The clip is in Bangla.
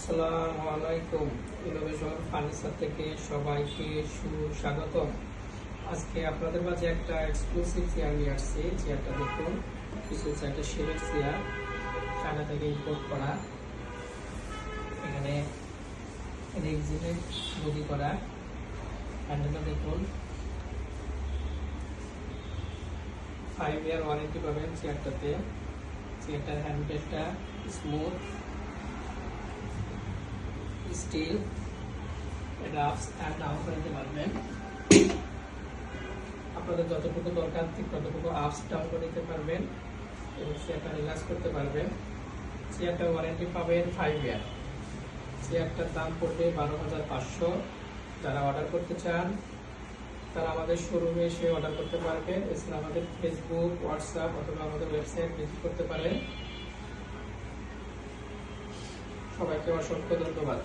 আসসালামু আলাইকুম। ইনোভেশন ফার্নিচার থেকে সবাইকে সুস্বাগতম। আজকে আপনাদের মাঝে একটা এক্সক্লুসিভ চেয়ার নিয়ে আসছি। চেয়ারটা দেখুন, কিছু একটা শেডের চেয়ার, চায়না থেকে ইম্পোর্ট করা। এখানে রেক্সিনের বডি করা। হ্যান্ডেলটা দেখুন, 5 ইয়ার ওয়ারেন্টি পাবেন চেয়ারটাতে। চেয়ারটার হ্যান্ডেলটা স্মুথ স্টিল, এটা আপস অ্যান্ড ডাউন করে নিতে পারবেন। আপনাদের যতটুকু দরকার ঠিক ততটুকু আপস ডাউন করে নিতে পারবেন এবং চেয়ারটা রিল্যাক্স করতে পারবেন। চেয়ারটার ওয়ারেন্টি পাবেন 5 ইয়ার। চেয়ারটার দাম পড়বে 12,500। যারা অর্ডার করতে চান তারা আমাদের শোরুমে এসে অর্ডার করতে পারবেন। এছাড়া আমাদের ফেসবুক, হোয়াটসঅ্যাপ অথবা আমাদের ওয়েবসাইট ভিজিট করতে পারেন। সবাইকে অসংখ্য ধন্যবাদ।